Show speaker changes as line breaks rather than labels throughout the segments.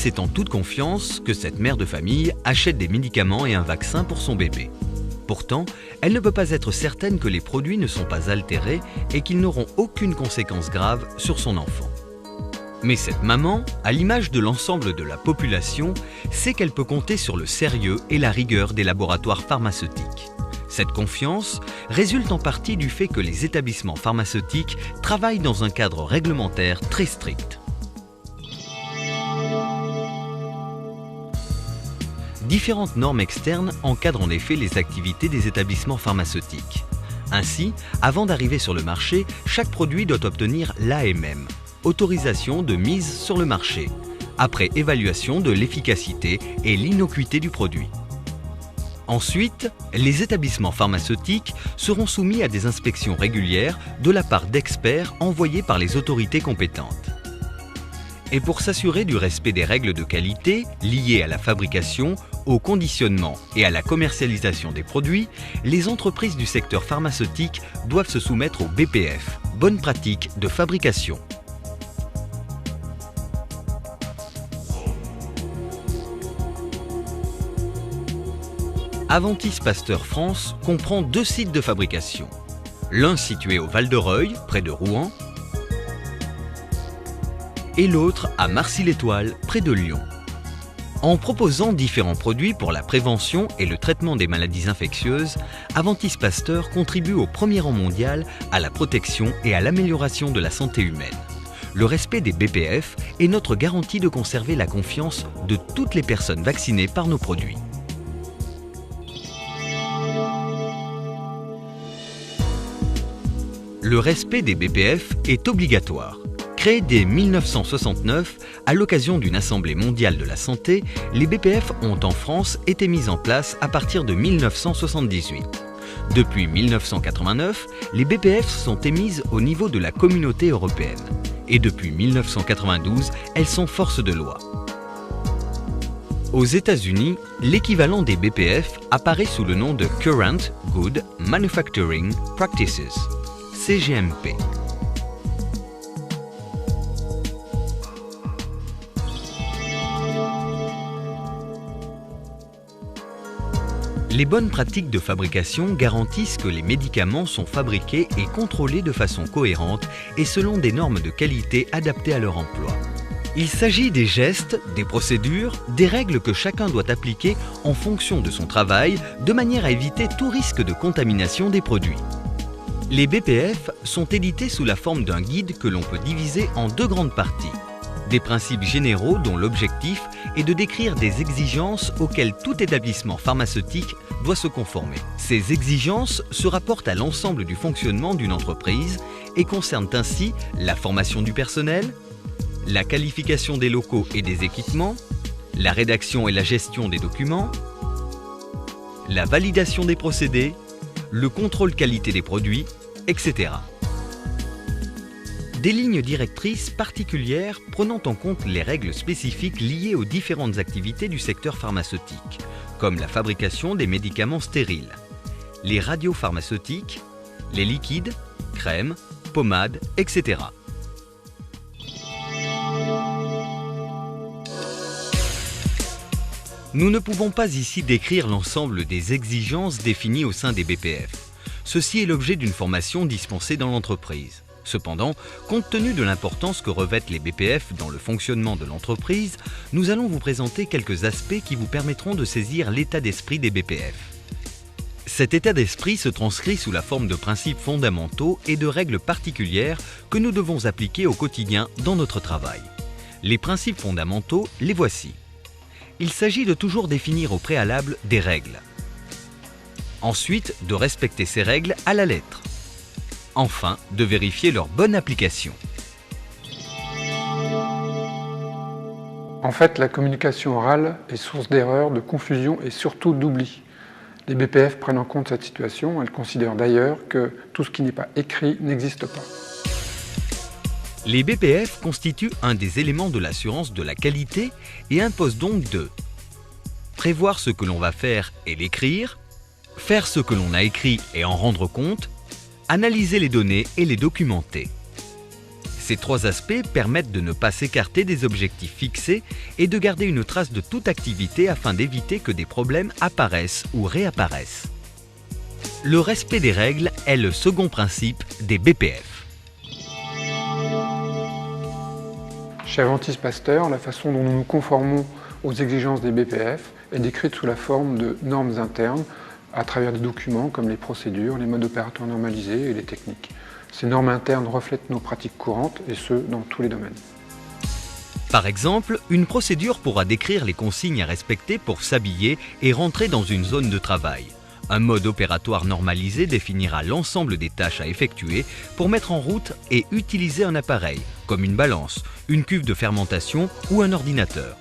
c'est en toute confiance que cette mère de famille achète des médicaments et un vaccin pour son bébé. Pourtant, elle ne peut pas être certaine que les produits ne sont pas altérés et qu'ils n'auront aucune conséquence grave sur son enfant. Mais cette maman, à l'image de l'ensemble de la population, sait qu'elle peut compter sur le sérieux et la rigueur des laboratoires pharmaceutiques. Cette confiance résulte en partie du fait que les établissements pharmaceutiques travaillent dans un cadre réglementaire très strict. Différentes normes externes encadrent en effet les activités des établissements pharmaceutiques. Ainsi, avant d'arriver sur le marché, chaque produit doit obtenir l'AMM, autorisation de mise sur le marché, après évaluation de l'efficacité et l'innocuité du produit. Ensuite, les établissements pharmaceutiques seront soumis à des inspections régulières de la part d'experts envoyés par les autorités compétentes. Et pour s'assurer du respect des règles de qualité liées à la fabrication, au conditionnement et à la commercialisation des produits, les entreprises du secteur pharmaceutique doivent se soumettre au BPF, bonnes pratiques de fabrication. Aventis Pasteur France comprend 2 sites de fabrication. L'un situé au Val-de-Reuil, près de Rouen, et l'autre à Marcy-l'Étoile, près de Lyon. En proposant différents produits pour la prévention et le traitement des maladies infectieuses, Aventis Pasteur contribue au premier rang mondial à la protection et à l'amélioration de la santé humaine. Le respect des BPF est notre garantie de conserver la confiance de toutes les personnes vaccinées par nos produits. Le respect des BPF est obligatoire. Créés dès 1969, à l'occasion d'une Assemblée mondiale de la santé, les BPF ont en France été mis en place à partir de 1978. Depuis 1989, les BPF sont émises au niveau de la communauté européenne. Et depuis 1992, elles sont force de loi. Aux États-Unis, l'équivalent des BPF apparaît sous le nom de Current Good Manufacturing Practices, CGMP. Les bonnes pratiques de fabrication garantissent que les médicaments sont fabriqués et contrôlés de façon cohérente et selon des normes de qualité adaptées à leur emploi. Il s'agit des gestes, des procédures, des règles que chacun doit appliquer en fonction de son travail de manière à éviter tout risque de contamination des produits. Les BPF sont édités sous la forme d'un guide que l'on peut diviser en 2 grandes parties. Des principes généraux dont l'objectif est de décrire des exigences auxquelles tout établissement pharmaceutique doit se conformer. Ces exigences se rapportent à l'ensemble du fonctionnement d'une entreprise et concernent ainsi la formation du personnel, la qualification des locaux et des équipements, la rédaction et la gestion des documents, la validation des procédés, le contrôle qualité des produits, etc. Des lignes directrices particulières prenant en compte les règles spécifiques liées aux différentes activités du secteur pharmaceutique, comme la fabrication des médicaments stériles, les radiopharmaceutiques, les liquides, crèmes, pommades, etc. Nous ne pouvons pas ici décrire l'ensemble des exigences définies au sein des BPF. Ceci est l'objet d'une formation dispensée dans l'entreprise. Cependant, compte tenu de l'importance que revêtent les BPF dans le fonctionnement de l'entreprise, nous allons vous présenter quelques aspects qui vous permettront de saisir l'état d'esprit des BPF. Cet état d'esprit se transcrit sous la forme de principes fondamentaux et de règles particulières que nous devons appliquer au quotidien dans notre travail. Les principes fondamentaux, les voici. Il s'agit de toujours définir au préalable des règles. Ensuite, de respecter ces règles à la lettre. Enfin, de vérifier leur bonne application.
En fait, la communication orale est source d'erreurs, de confusion et surtout d'oubli. Les BPF prennent en compte cette situation. Elles considèrent d'ailleurs que tout ce qui n'est pas écrit n'existe pas.
Les BPF constituent un des éléments de l'assurance de la qualité et imposent donc de prévoir ce que l'on va faire et l'écrire, faire ce que l'on a écrit et en rendre compte, analyser les données et les documenter. Ces trois aspects permettent de ne pas s'écarter des objectifs fixés et de garder une trace de toute activité afin d'éviter que des problèmes apparaissent ou réapparaissent. Le respect des règles est le second principe des BPF.
Chez Aventis Pasteur, la façon dont nous nous conformons aux exigences des BPF est décrite sous la forme de normes internes à travers des documents comme les procédures, les modes opératoires normalisés et les techniques. Ces normes internes reflètent nos pratiques courantes et ce, dans tous les domaines.
Par exemple, une procédure pourra décrire les consignes à respecter pour s'habiller et rentrer dans une zone de travail. Un mode opératoire normalisé définira l'ensemble des tâches à effectuer pour mettre en route et utiliser un appareil, comme une balance, une cuve de fermentation ou un ordinateur.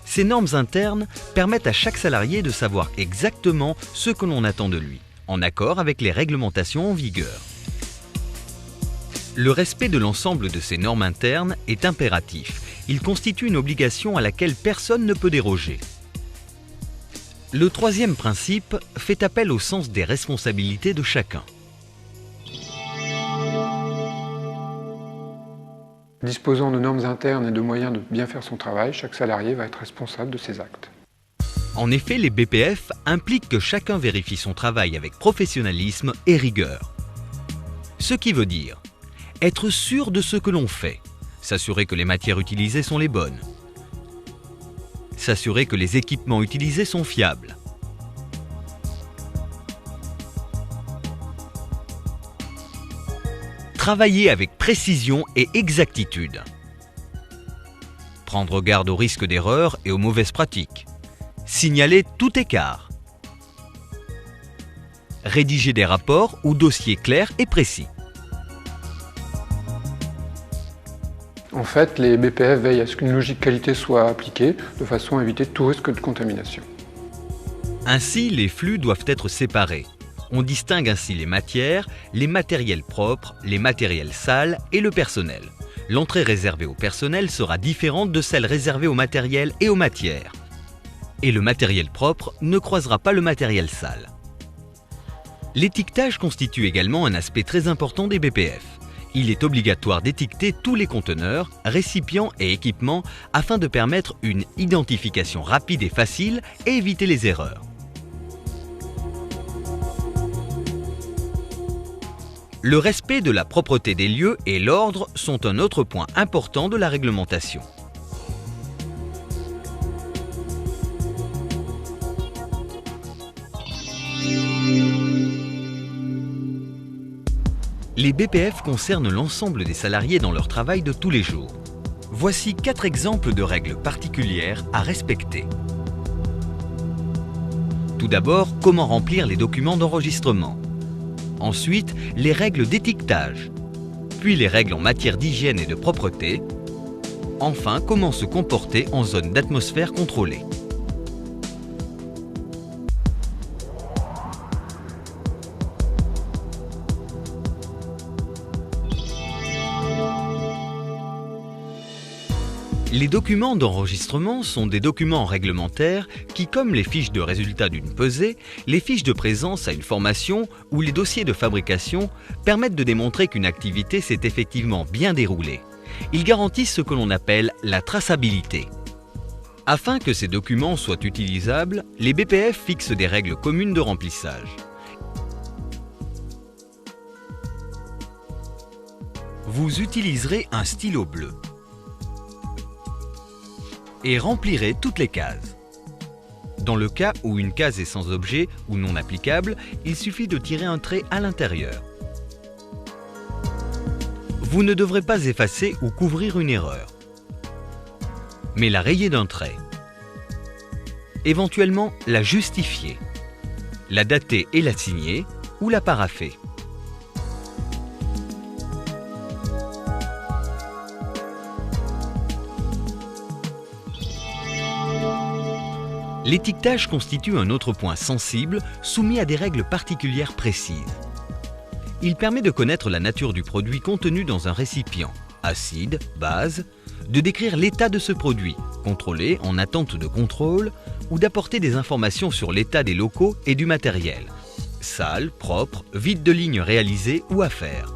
Ces normes internes permettent à chaque salarié de savoir exactement ce que l'on attend de lui, en accord avec les réglementations en vigueur. Le respect de l'ensemble de ces normes internes est impératif. Il constitue une obligation à laquelle personne ne peut déroger. Le troisième principe fait appel au sens des responsabilités de chacun.
Disposant de normes internes et de moyens de bien faire son travail, chaque salarié va être responsable de ses actes.
En effet, les BPF impliquent que chacun vérifie son travail avec professionnalisme et rigueur. Ce qui veut dire être sûr de ce que l'on fait, s'assurer que les matières utilisées sont les bonnes, s'assurer que les équipements utilisés sont fiables, travailler avec précision et exactitude, prendre garde aux risques d'erreur et aux mauvaises pratiques, signaler tout écart, rédiger des rapports ou dossiers clairs et précis.
En fait, les BPF veillent à ce qu'une logique qualité soit appliquée de façon à éviter tout risque de contamination.
Ainsi, les flux doivent être séparés. On distingue ainsi les matières, les matériels propres, les matériels sales et le personnel. L'entrée réservée au personnel sera différente de celle réservée au matériel et aux matières. Et le matériel propre ne croisera pas le matériel sale. L'étiquetage constitue également un aspect très important des BPF. Il est obligatoire d'étiqueter tous les conteneurs, récipients et équipements afin de permettre une identification rapide et facile et éviter les erreurs. Le respect de la propreté des lieux et l'ordre sont un autre point important de la réglementation. Les BPF concernent l'ensemble des salariés dans leur travail de tous les jours. Voici 4 exemples de règles particulières à respecter. Tout d'abord, comment remplir les documents d'enregistrement. Ensuite, les règles d'étiquetage. Puis les règles en matière d'hygiène et de propreté. Enfin, comment se comporter en zone d'atmosphère contrôlée. Les documents d'enregistrement sont des documents réglementaires qui, comme les fiches de résultats d'une pesée, les fiches de présence à une formation ou les dossiers de fabrication, permettent de démontrer qu'une activité s'est effectivement bien déroulée. Ils garantissent ce que l'on appelle la traçabilité. Afin que ces documents soient utilisables, les BPF fixent des règles communes de remplissage. Vous utiliserez un stylo bleu et remplirez toutes les cases. Dans le cas où une case est sans objet ou non applicable, il suffit de tirer un trait à l'intérieur. Vous ne devrez pas effacer ou couvrir une erreur, mais la rayer d'un trait. Éventuellement, la justifier, la dater et la signer ou la parapher. L'étiquetage constitue un autre point sensible soumis à des règles particulières précises. Il permet de connaître la nature du produit contenu dans un récipient, acide, base, de décrire l'état de ce produit, contrôlé en attente de contrôle, ou d'apporter des informations sur l'état des locaux et du matériel, sale, propre, vide de lignes réalisées ou à faire.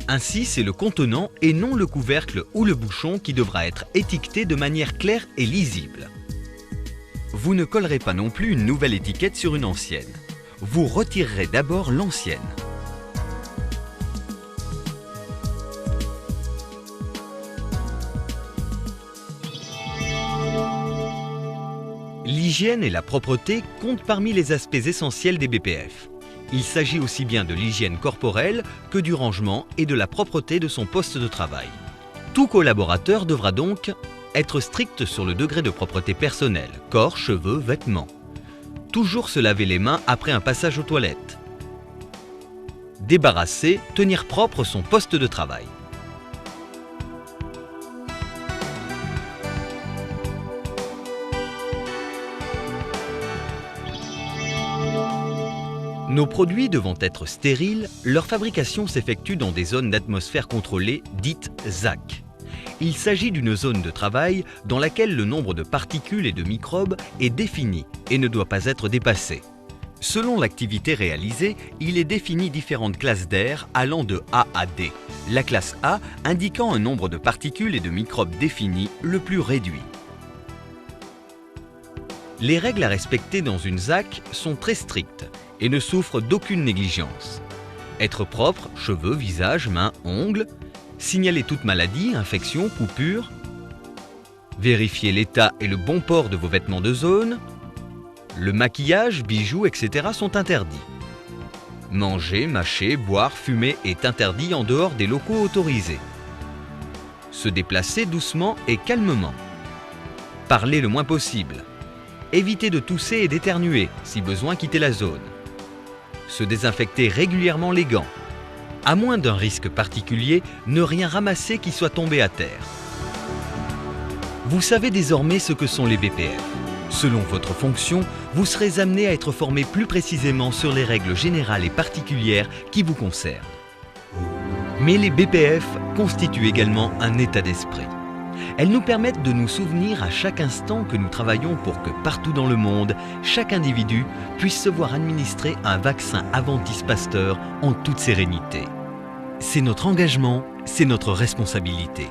Ainsi, c'est le contenant et non le couvercle ou le bouchon qui devra être étiqueté de manière claire et lisible. Vous ne collerez pas non plus une nouvelle étiquette sur une ancienne. Vous retirerez d'abord l'ancienne. L'hygiène et la propreté comptent parmi les aspects essentiels des BPF. Il s'agit aussi bien de l'hygiène corporelle que du rangement et de la propreté de son poste de travail. Tout collaborateur devra donc être strict sur le degré de propreté personnelle, corps, cheveux, vêtements. Toujours se laver les mains après un passage aux toilettes. Débarrasser, tenir propre son poste de travail. Nos produits devant être stériles, leur fabrication s'effectue dans des zones d'atmosphère contrôlée, dites ZAC. Il s'agit d'une zone de travail dans laquelle le nombre de particules et de microbes est défini et ne doit pas être dépassé. Selon l'activité réalisée, il est défini différentes classes d'air allant de A à D. La classe A indiquant un nombre de particules et de microbes défini le plus réduit. Les règles à respecter dans une ZAC sont très strictes et ne souffrent d'aucune négligence. Être propre, cheveux, visage, mains, ongles, signaler toute maladie, infection, coupure, vérifier l'état et le bon port de vos vêtements de zone, le maquillage, bijoux, etc. sont interdits. Manger, mâcher, boire, fumer est interdit en dehors des locaux autorisés. Se déplacer doucement et calmement. Parler le moins possible. Éviter de tousser et d'éternuer, si besoin quitter la zone. Se désinfecter régulièrement les gants. À moins d'un risque particulier, ne rien ramasser qui soit tombé à terre. Vous savez désormais ce que sont les BPF. Selon votre fonction, vous serez amené à être formé plus précisément sur les règles générales et particulières qui vous concernent. Mais les BPF constituent également un état d'esprit. Elles nous permettent de nous souvenir à chaque instant que nous travaillons pour que partout dans le monde, chaque individu puisse se voir administrer un vaccin Aventis Pasteur en toute sérénité. C'est notre engagement, c'est notre responsabilité.